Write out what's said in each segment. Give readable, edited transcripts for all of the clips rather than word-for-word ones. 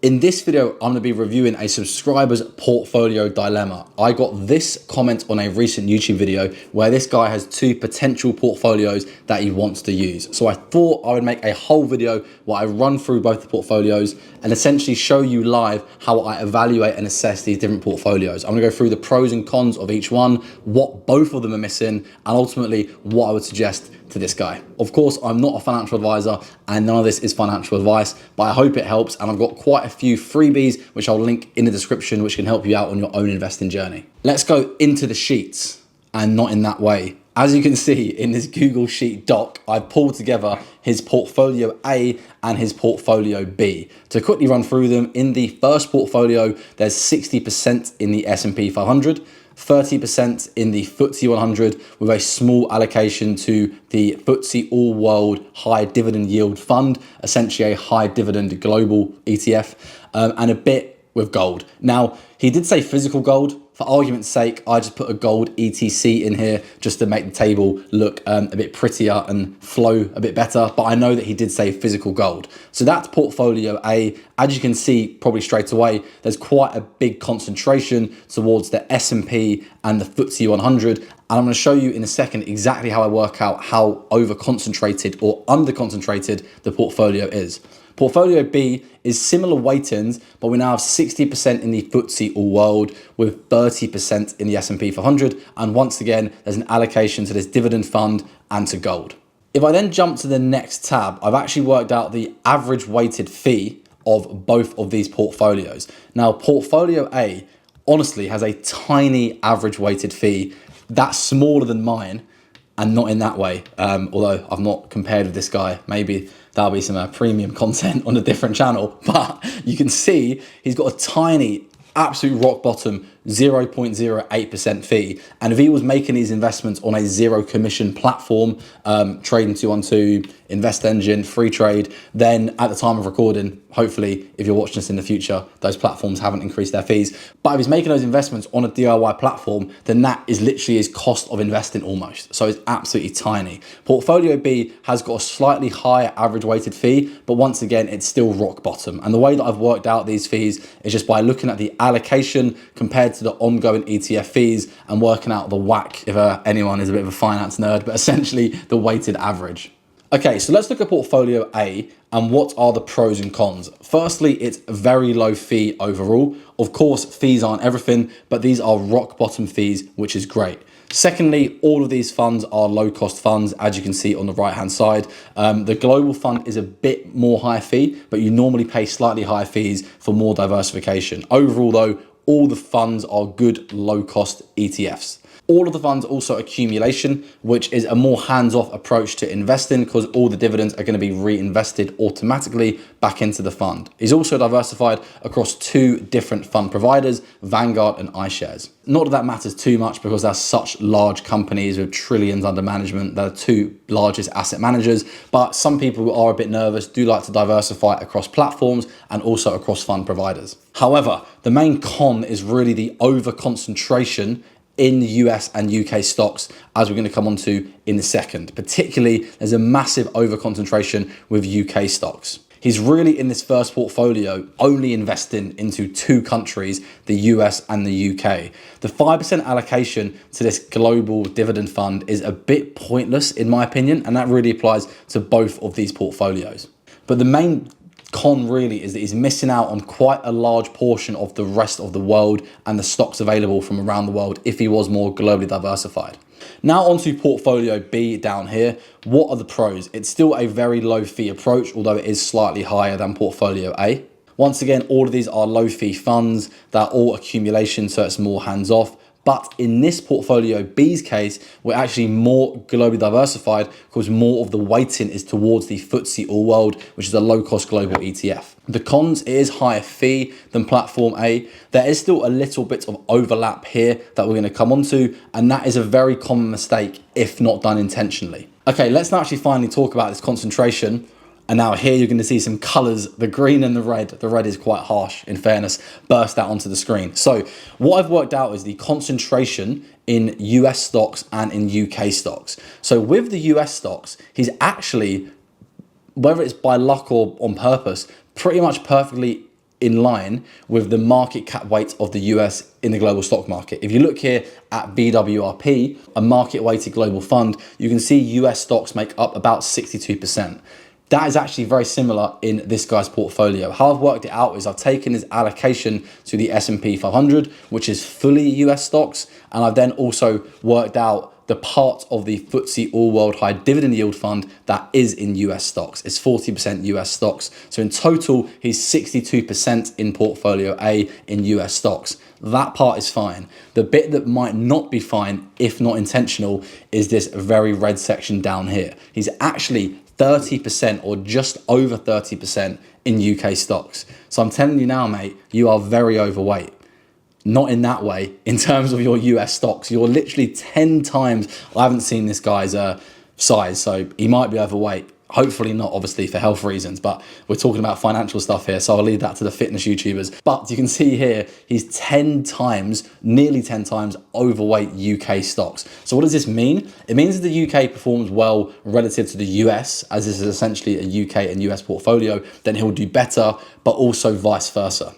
In this video, I'm going to be reviewing a subscriber's portfolio dilemma. I got this comment on a recent YouTube video where this guy has two potential portfolios that he wants to use. So I thought I would make a whole video where I run through both the portfolios and essentially show you live how I evaluate and assess these different portfolios. I'm going to go through the pros and cons of each one, what both of them are missing, and ultimately what I would suggest to this guy. Of course, I'm not a financial advisor and none of this is financial advice, but I hope it helps. And I've got quite a few freebies, which I'll link in the description, which can help you out on your own investing journey. Let's go into the sheets and not in that way. As you can see in this Google Sheet doc, I pulled together his portfolio A and his portfolio B. To quickly run through them, in the first portfolio, there's 60% in the S&P 500, 30% in the FTSE 100 with a small allocation to the FTSE All World High Dividend Yield Fund, essentially a high dividend global ETF, and a bit with gold. Now, he did say physical gold. For argument's sake, I just put a gold ETC in here just to make the table look a bit prettier and flow a bit better. But I know that he did say physical gold. So that's portfolio A. As you can see, probably straight away, there's quite a big concentration towards the S&P and the FTSE 100. And I'm going to show you in a second exactly how I work out how over concentrated or under concentrated the portfolio is. Portfolio B is similar weightings, but we now have 60% in the FTSE All World with 30% in the S&P 500. And once again, there's an allocation to this dividend fund and to gold. If I then jump to the next tab, I've actually worked out the average weighted fee of both of these portfolios. Now, portfolio A honestly has a tiny average weighted fee that's smaller than mine, and not in that way, although I've not compared with this guy. Maybe that'll be some premium content on a different channel, but you can see he's got a tiny, absolute rock bottom 0.08% fee. And if he was making these investments on a zero commission platform, Trading 212, Invest Engine, Free Trade, then at the time of recording, hopefully if you're watching this in the future, those platforms haven't increased their fees. But if he's making those investments on a DIY platform, then that is literally his cost of investing almost. So it's absolutely tiny. Portfolio B has got a slightly higher average weighted fee, but once again, it's still rock bottom. And the way that I've worked out these fees is just by looking at the allocation compared to the ongoing ETF fees and working out the WACC, if anyone is a bit of a finance nerd, but essentially the weighted average. Okay, so let's look at portfolio A and what are the pros and cons. Firstly, it's a very low fee overall. Of course, fees aren't everything, but these are rock bottom fees, which is great. Secondly, all of these funds are low cost funds, as you can see on the right hand side. The global fund is a bit more high fee, but you normally pay slightly higher fees for more diversification. Overall though, all the funds are good low cost ETFs. All of the funds also accumulation, which is a more hands-off approach to investing because all the dividends are going to be reinvested automatically back into the fund. He's also diversified across two different fund providers, Vanguard and iShares. Not that that matters too much because they're such large companies with trillions under management. They're the two largest asset managers, but some people who are a bit nervous do like to diversify across platforms and also across fund providers. However, the main con is really the over concentration in the US and UK stocks, as we're going to come on to in a second. Particularly, there's a massive over concentration with UK stocks. He's really in this first portfolio only investing into two countries, the US and the UK. The 5% allocation to this global dividend fund is a bit pointless in my opinion, and that really applies to both of these portfolios. But the main con really is that he's missing out on quite a large portion of the rest of the world and the stocks available from around the world if he was more globally diversified. Now onto portfolio B down here. What are the pros? It's still a very low fee approach, although it is slightly higher than portfolio A. Once again, all of these are low fee funds. They're all accumulation, so it's more hands off. But in this portfolio B's case, we're actually more globally diversified because more of the weighting is towards the FTSE All World, which is a low-cost global ETF. The cons is higher fee than platform A. There is still a little bit of overlap here that we're going to come onto, and that is a very common mistake if not done intentionally. Okay, let's now actually finally talk about this concentration. And now here you're going to see some colors, the green and the red. The red is quite harsh, in fairness, burst out onto the screen. So what I've worked out is the concentration in US stocks and in UK stocks. So with the US stocks, he's actually, whether it's by luck or on purpose, pretty much perfectly in line with the market cap weight of the US in the global stock market. If you look here at BWRP, a market weighted global fund, you can see US stocks make up about 62%. That is actually very similar in this guy's portfolio. How I've worked it out is I've taken his allocation to the S&P 500, which is fully US stocks, and I've then also worked out the part of the FTSE All World High Dividend Yield Fund that is in US stocks. It's 40% US stocks. So in total, he's 62% in portfolio A in US stocks. That part is fine. The bit that might not be fine, if not intentional, is this very red section down here. He's actually 30% or just over 30% in UK stocks. So I'm telling you now, mate, you are very overweight. Not in that way, in terms of your US stocks. You're literally 10 times, I haven't seen this guy's size, so he might be overweight. Hopefully not, obviously, for health reasons, but we're talking about financial stuff here, so I'll leave that to the fitness YouTubers. But you can see here, he's 10 times, nearly 10 times overweight UK stocks. So what does this mean? It means that the UK performs well relative to the US, as this is essentially a UK and US portfolio, then he'll do better, but also vice versa.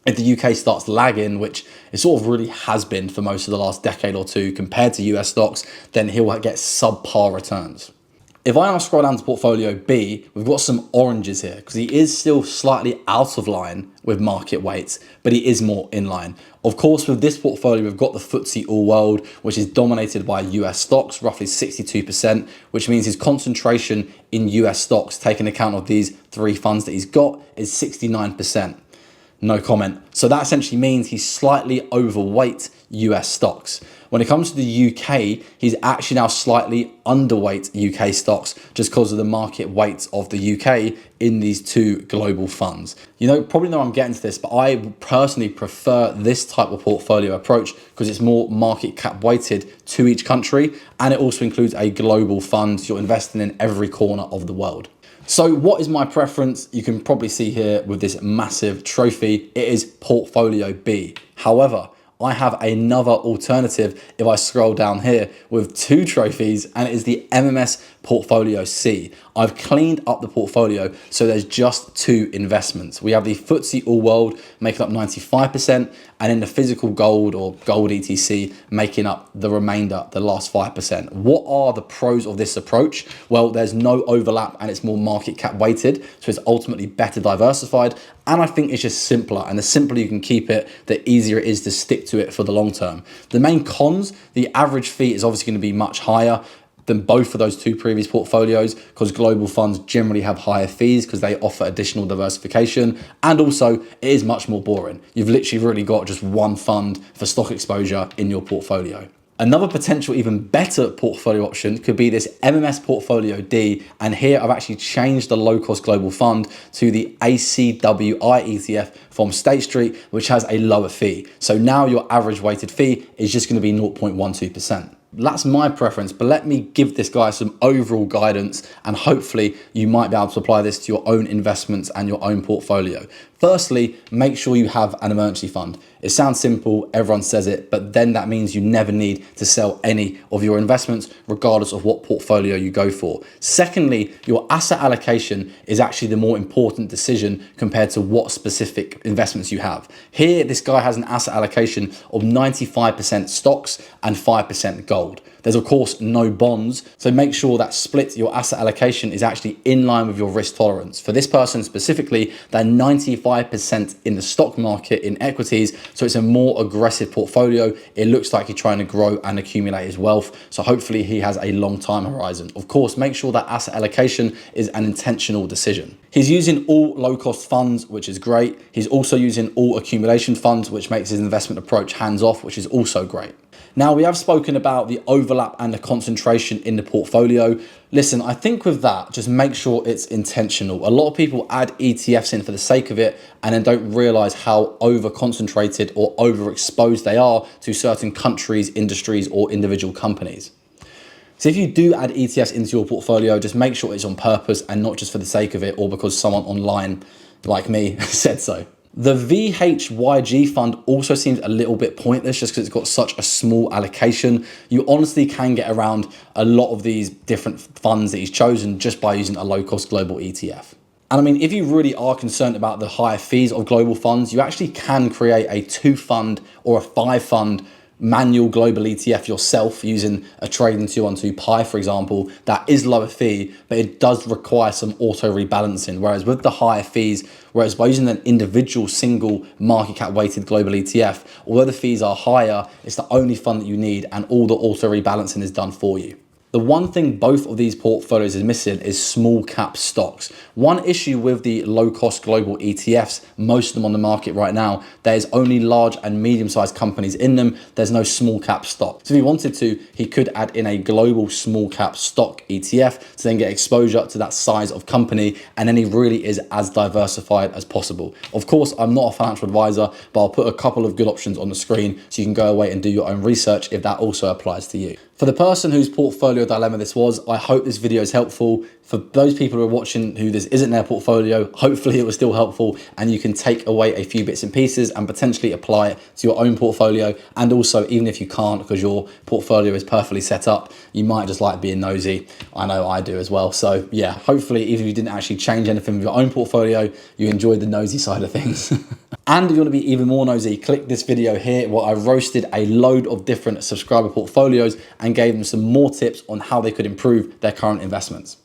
If the UK starts lagging, which it sort of really has been for most of the last decade or two compared to US stocks, then he'll get subpar returns. If I now scroll down to portfolio B, we've got some oranges here because he is still slightly out of line with market weights, but he is more in line. Of course, with this portfolio, we've got the FTSE All World, which is dominated by US stocks, roughly 62%, which means his concentration in US stocks, taking account of these three funds that he's got, is 69%. No comment. So that essentially means he's slightly overweight US stocks. When it comes to the UK, he's actually now slightly underweight UK stocks just because of the market weights of the UK in these two global funds. You know, probably know I'm getting to this, but I personally prefer this type of portfolio approach because it's more market cap weighted to each country, and it also includes a global fund. So you're investing in every corner of the world. So what is my preference? You can probably see here with this massive trophy, it is portfolio B. However, I have another alternative if I scroll down here with two trophies, and it is the MMS portfolio C. I've cleaned up the portfolio so there's just two investments. We have the FTSE All World making up 95%, and then the physical gold or gold ETC making up the remainder, the last 5%. What are the pros of this approach? Well, there's no overlap and it's more market cap weighted, so it's ultimately better diversified. And I think it's just simpler, and the simpler you can keep it, the easier it is to stick to it for the long term. The main cons, the average fee is obviously going to be much higher than both of those two previous portfolios because global funds generally have higher fees because they offer additional diversification, and also it is much more boring. You've literally really got just one fund for stock exposure in your portfolio. Another potential even better portfolio option could be this MMS portfolio D, and here I've actually changed the low cost global fund to the ACWI ETF from State Street, which has a lower fee. So now your average weighted fee is just going to be 0.12%. That's my preference, but let me give this guy some overall guidance, and hopefully you might be able to apply this to your own investments and your own portfolio. Firstly, make sure you have an emergency fund. It sounds simple, everyone says it, but then that means you never need to sell any of your investments, regardless of what portfolio you go for. Secondly, your asset allocation is actually the more important decision compared to what specific investments you have. Here, this guy has an asset allocation of 95% stocks and 5% gold. There's of course no bonds, so make sure that split your asset allocation is actually in line with your risk tolerance. For this person specifically, they're 95% in the stock market in equities, so it's a more aggressive portfolio. It looks like he's trying to grow and accumulate his wealth, so hopefully he has a long time horizon. Of course, make sure that asset allocation is an intentional decision. He's using all low-cost funds, which is great. He's also using all accumulation funds, which makes his investment approach hands-off, which is also great. Now, we have spoken about the overlap and the concentration in the portfolio. Listen, I think with that, just make sure it's intentional. A lot of people add ETFs in for the sake of it and then don't realize how over-concentrated or overexposed they are to certain countries, industries, or individual companies. So if you do add ETFs into your portfolio, just make sure it's on purpose and not just for the sake of it or because someone online like me said so. The VHYG fund also seems a little bit pointless just because it's got such a small allocation. You honestly can get around a lot of these different funds that he's chosen just by using a low-cost global ETF. And I mean, if you really are concerned about the higher fees of global funds, you actually can create a 2-fund or a 5-fund manual global ETF yourself using a trading 212 Pi, for example. That is lower fee, but it does require some auto rebalancing. Whereas with the higher fees, whereas by using an individual single market cap weighted global ETF, although the fees are higher, it's the only fund that you need and all the auto rebalancing is done for you. The one thing both of these portfolios is missing is small cap stocks. One issue with the low cost global ETFs, most of them on the market right now, there's only large and medium sized companies in them. There's no small cap stocks. So if he wanted to, he could add in a global small cap stock ETF to then get exposure to that size of company. And then he really is as diversified as possible. Of course, I'm not a financial advisor, but I'll put a couple of good options on the screen so you can go away and do your own research if that also applies to you. For the person whose portfolio dilemma this was, I hope this video is helpful. For those people who are watching who this isn't their portfolio, hopefully it was still helpful and you can take away a few bits and pieces and potentially apply it to your own portfolio. And also, even if you can't because your portfolio is perfectly set up, you might just like being nosy. I know I do as well. So yeah, hopefully even if you didn't actually change anything with your own portfolio, you enjoyed the nosy side of things. And if you want to be even more nosy, click this video here where I roasted a load of different subscriber portfolios and gave them some more tips on how they could improve their current investments.